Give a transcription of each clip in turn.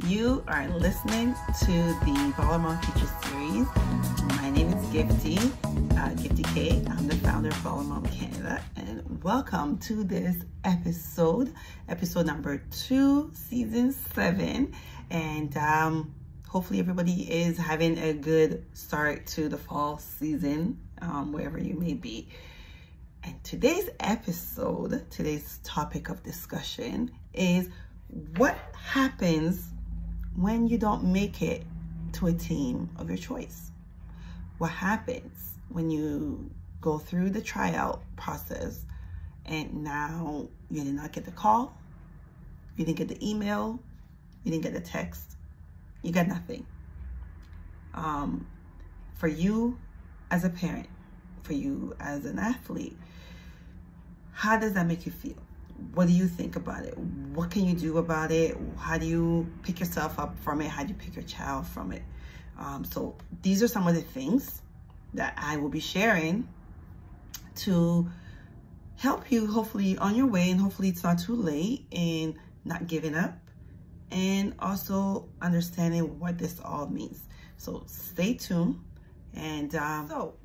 You are listening to the Volleyball Future Series. My name is Gifty K. I'm the founder of Volleyball Canada, and welcome to this episode number 2, season 7. And hopefully everybody is having a good start to the fall season, wherever you may be. And today's topic of discussion is what happens when you don't make it to a team of your choice. What happens when you go through the tryout process and now you did not get the call, you didn't get the email, you didn't get the text, you got nothing. For you as a parent, for you as an athlete, how does that make you feel? What do you think about it? What can you do about it? How do you pick yourself up from it? How do you pick your child from it? So these are some of the things that I will be sharing to help you hopefully on your way, and hopefully it's not too late in not giving up, and also understanding what this all means. So stay tuned, and so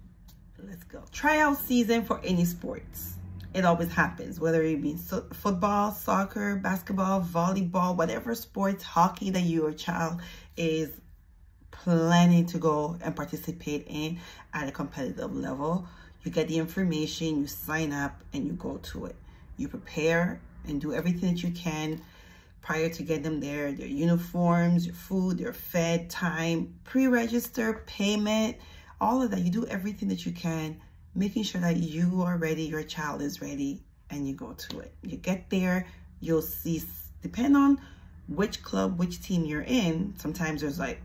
let's go. Tryout season for any sports. It always happens, whether it be football, soccer, basketball, volleyball, whatever sports, hockey that your child is planning to go and participate in at a competitive level. You get the information, you sign up, and you go to it. You prepare and do everything that you can prior to getting them there. Their uniforms, your food, their fed time, pre-register, payment, all of that. You do everything that you can, making sure that you are ready, your child is ready, and you go to it. You get there, you'll see, depending on which club, which team you're in, sometimes there's like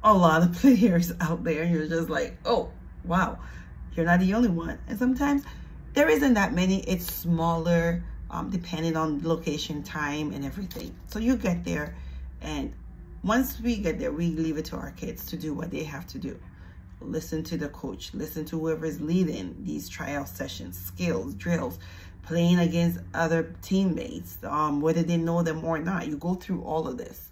a lot of players out there. You're just like, oh, wow, you're not the only one. And sometimes there isn't that many. It's smaller, depending on location, time, and everything. So you get there, and once we get there, we leave it to our kids to do what they have to do. Listen to the coach, listen to whoever is leading these tryout sessions, skills, drills, playing against other teammates, whether they know them or not. You go through all of this.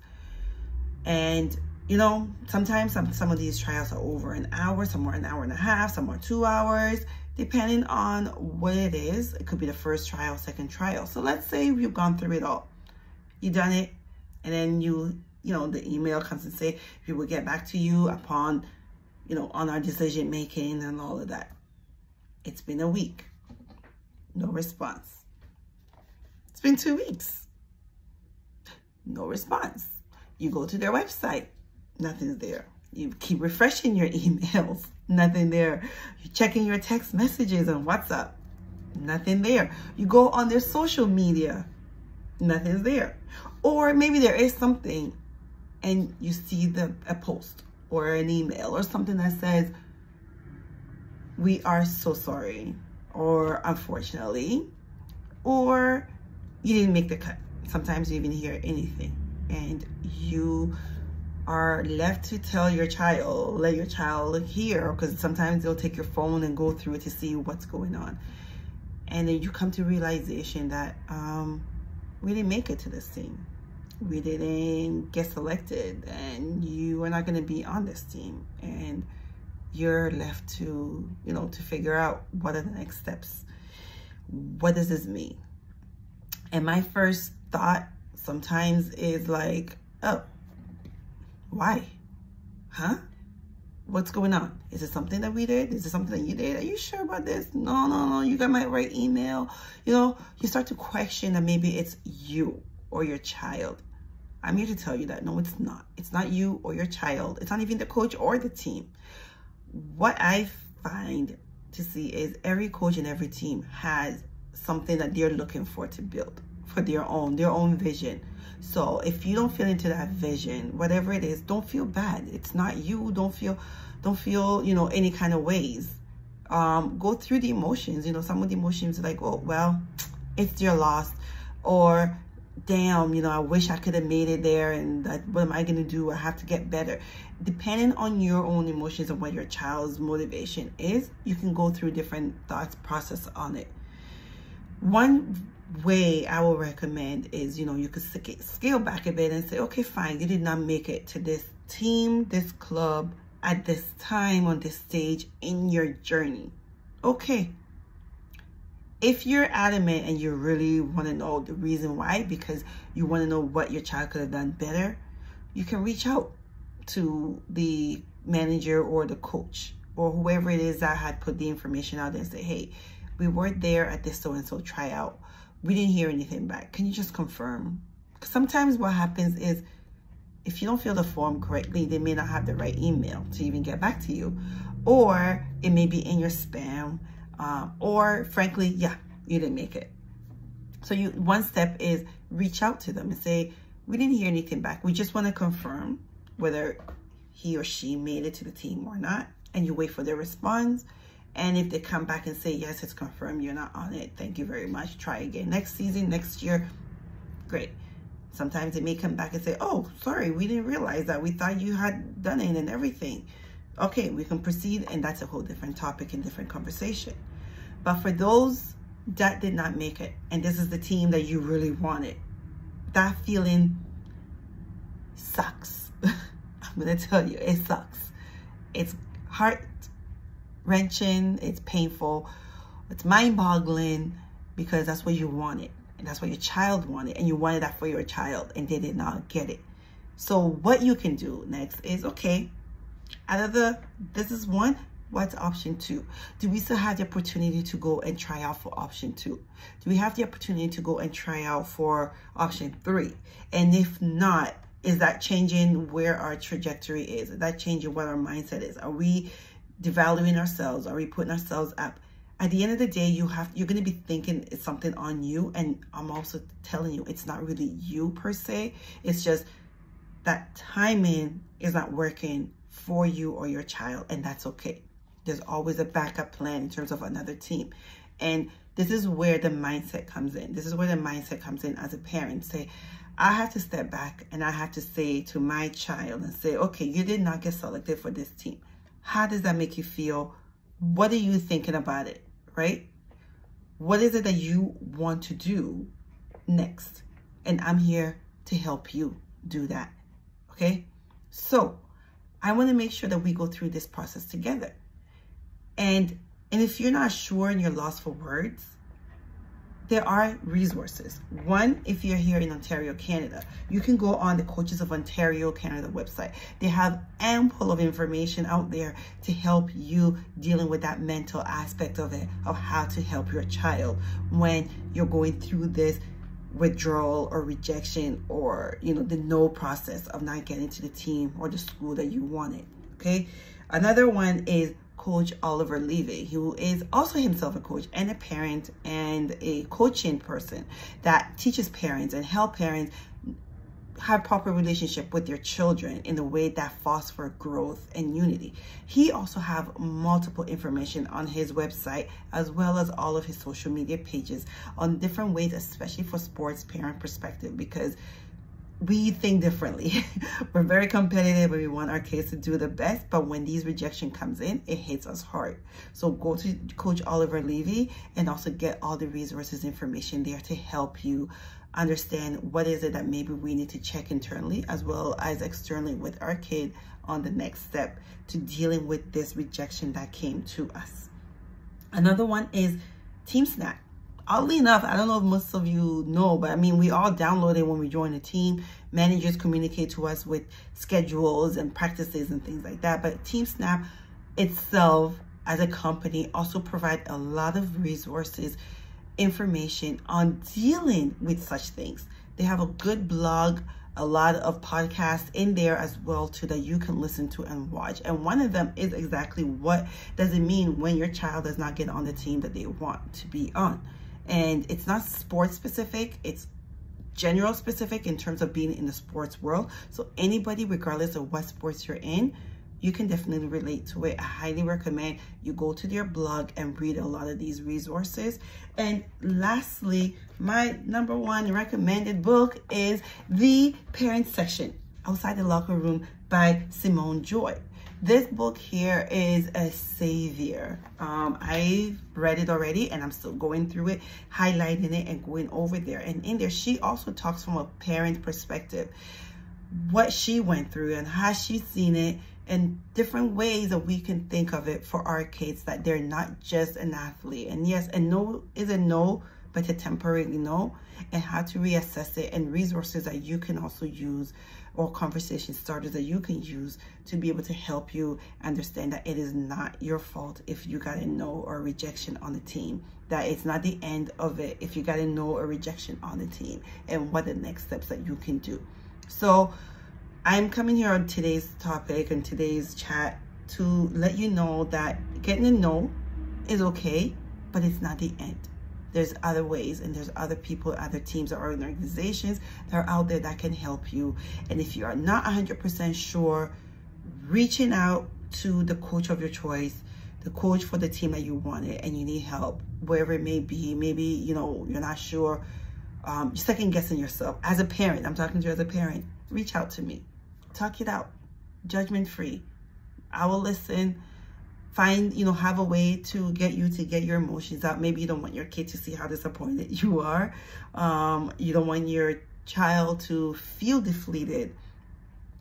And, you know, sometimes some of these tryouts are over an hour, some are an hour and a half, some are 2 hours, depending on what it is. It could be the first trial, second trial. So let's say you've gone through it all. You've done it, and then you know, the email comes and say, we will get back to you upon, you know, on our decision making and all of that. It's been a week, no response. It's been 2 weeks, no response. You go to their website, nothing's there. You keep refreshing your emails, nothing there. You're checking your text messages on WhatsApp, nothing there. You go on their social media, nothing's there. Or maybe there is something and you see a post or an email or something that says, we are so sorry, or unfortunately, or you didn't make the cut. Sometimes you even hear anything, and you are left to tell your child, let your child hear, because sometimes they'll take your phone and go through it to see what's going on. And then you come to realization that we didn't make it to this team. We didn't get selected, and you are not going to be on this team, and you're left to, you know, to figure out what are the next steps. What does this mean? And my first thought sometimes is like, oh, why? Huh? What's going on? Is it something that we did? Is it something that you did? Are you sure about this? No, you got my right email. You know, you start to question that maybe it's you or your child. I'm here to tell you that no, it's not. It's not you or your child. It's not even the coach or the team. What I find to see is every coach and every team has something that they're looking for to build for their own vision. So if you don't feel into that vision, whatever it is, don't feel bad. It's not you. Don't feel, you know, any kind of ways. Go through the emotions. You know, some of the emotions are like, oh, well, it's your loss, or damn, you know, I wish I could have made it there, and what am I going to do? I have to get better. Depending on your own emotions and what your child's motivation is, you can go through different thoughts process on it. One way I will recommend is, you could scale back a bit and say, okay, fine, you did not make it to this team, this club, at this time, on this stage in your journey. Okay. If you're adamant and you really want to know the reason why, because you want to know what your child could have done better, you can reach out to the manager or the coach or whoever it is that had put the information out there and say, hey, we weren't there at this so-and-so tryout. We didn't hear anything back. Can you just confirm? Because sometimes what happens is, if you don't fill the form correctly, they may not have the right email to even get back to you. Or it may be in your spam. Or frankly, yeah, you didn't make it. So one step is reach out to them and say, we didn't hear anything back. We just want to confirm whether he or she made it to the team or not. And you wait for their response. And if they come back and say, yes, it's confirmed, you're not on it, thank you very much. Try again next season, next year. Great. Sometimes they may come back and say, oh, sorry, we didn't realize that. We thought you had done it and everything. Okay, we can proceed. And that's a whole different topic and different conversation. But for those that did not make it, and this is the team that you really wanted, that feeling sucks. I'm going to tell you, it sucks. It's heart-wrenching, it's painful, it's mind-boggling, because that's what you wanted. And that's what your child wanted. And you wanted that for your child, and they did not get it. So what you can do next is, okay, this is one, what's option 2? Do we still have the opportunity to go and try out for option 2? Do we have the opportunity to go and try out for option 3? And if not, is that changing where our trajectory is? Is that changing what our mindset is? Are we devaluing ourselves? Are we putting ourselves up? At the end of the day, you're going to be thinking it's something on you. And I'm also telling you, it's not really you per se. It's just that timing is not working for you or your child. And that's okay. There's always a backup plan in terms of another team. And this is where the mindset comes in. This is where the mindset comes in as a parent. Say, I have to step back and I have to say to my child and say, okay, you did not get selected for this team. How does that make you feel? What are you thinking about it, right? What is it that you want to do next? And I'm here to help you do that, okay? So I want to make sure that we go through this process together. And if you're not sure and you're lost for words, there are resources. One, if you're here in Ontario, Canada, you can go on the Coaches of Ontario Canada website. They have ample of information out there to help you dealing with that mental aspect of it, of how to help your child when you're going through this withdrawal or rejection or, the no process of not getting to the team or the school that you wanted, okay? Another one is Coach Oliver Levy, who is also himself a coach and a parent and a coaching person that teaches parents and help parents have proper relationship with their children in a way that fosters growth and unity. He also have multiple information on his website as well as all of his social media pages on different ways, especially for sports parent perspective, because we think differently. We're very competitive and we want our kids to do the best, but when these rejection comes in, it hits us hard. So go to Coach Oliver Levy and also get all the resources, information there to help you understand what is it that maybe we need to check internally as well as externally with our kid on the next step to dealing with this rejection that came to us. Another one is TeamSnap. Oddly enough, I don't know if most of you know, but I mean, we all download it when we join a team. Managers communicate to us with schedules and practices and things like that. But TeamSnap itself as a company also provide a lot of resources, information on dealing with such things. They have a good blog, a lot of podcasts in there as well too that you can listen to and watch. And one of them is exactly what does it mean when your child does not get on the team that they want to be on. And it's not sports specific, it's general specific in terms of being in the sports world. So anybody, regardless of what sports you're in, you can definitely relate to it. I highly recommend you go to their blog and read a lot of these resources. And lastly, my #1 recommended book is The Parent Section, Outside the Locker Room by Joye. This book here is a savior. I've read it already and I'm still going through it, highlighting it and going over there. And in there, she also talks from a parent perspective, what she went through and how she's seen it, and different ways that we can think of it for our kids, that they're not just an athlete. And yes, a no is a no, but a temporary no, and how to reassess it, and resources that you can also use, or conversation starters that you can use to be able to help you understand that it is not your fault if you got a no or a rejection on the team, that it's not the end of it if you got a no or rejection on the team, and what the next steps that you can do. So I'm coming here on today's topic and today's chat to let you know that getting a no is okay, but it's not the end. There's other ways, and there's other people, other teams or organizations that are out there that can help you. And if you are not 100% sure, reaching out to the coach of your choice, the coach for the team that you wanted, and you need help, wherever it may be. Maybe, you know, you're not sure, you're second guessing yourself. As a parent, I'm talking to you as a parent, reach out to me. Talk it out, judgment free. I will listen. Find, you know, have a way to get you to get your emotions out. Maybe you don't want your kid to see how disappointed you are. You don't want your child to feel deflated.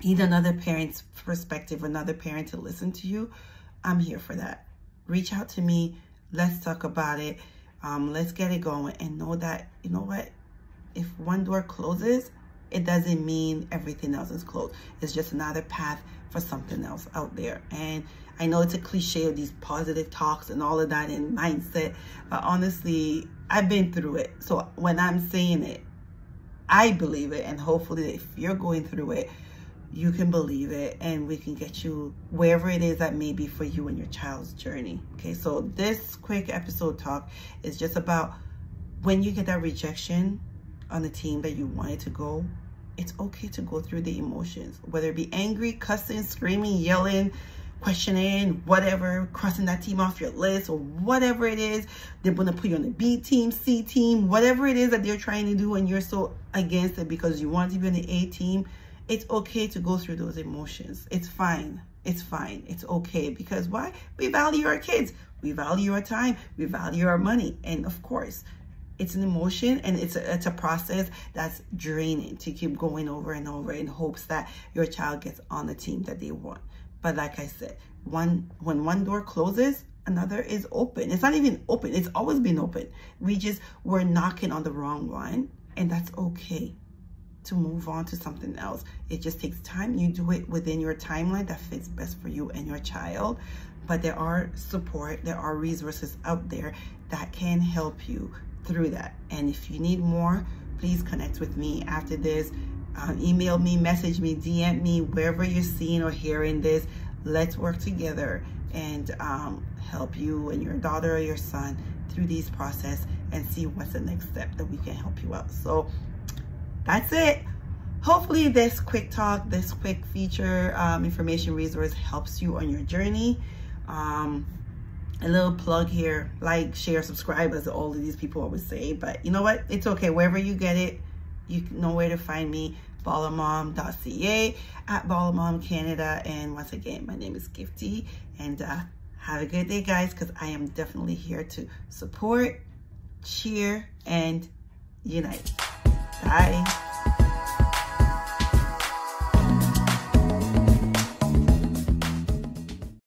Need another parent's perspective, another parent to listen to you. I'm here for that. Reach out to me. Let's talk about it. Let's get it going, and know that, you know what, if one door closes, it doesn't mean everything else is closed. It's just another path for something else out there. And I know it's a cliche of these positive talks and all of that and mindset, but honestly, I've been through it. So when I'm saying it, I believe it. And hopefully if you're going through it, you can believe it, and we can get you wherever it is that may be for you and your child's journey. Okay, so this quick episode talk is just about when you get that rejection on the team that you wanted to go, it's okay to go through the emotions, whether it be angry, cussing, screaming, yelling, questioning, whatever, crossing that team off your list, or whatever it is. They're going to put you on the B team, C team, whatever it is that they're trying to do, and you're so against it because you want to be on the A team. It's okay to go through those emotions. It's fine. It's fine. It's okay. Because why? We value our kids. We value our time. We value our money. And of course, it's an emotion, and it's a process that's draining to keep going over and over in hopes that your child gets on the team that they want. But like I said, when one door closes, another is open. It's not even open. It's always been open. We're knocking on the wrong one, and that's okay to move on to something else. It just takes time. You do it within your timeline that fits best for you and your child. But there are support, there are resources out there that can help you through that. And if you need more, please connect with me after this. Email me, message me, DM me, wherever you're seeing or hearing this. Let's work together and help you and your daughter or your son through these process, and see what's the next step that we can help you out. So that's it. Hopefully this quick talk, this quick feature information resource helps you on your journey. A little plug here, like, share, subscribe, as all of these people always say. But you know what? It's okay. Wherever you get it, you know where to find me. ballermom.ca, at ballermom Canada. And once again, my name is Gifty. And have a good day, guys, because I am definitely here to support, cheer, and unite. Bye.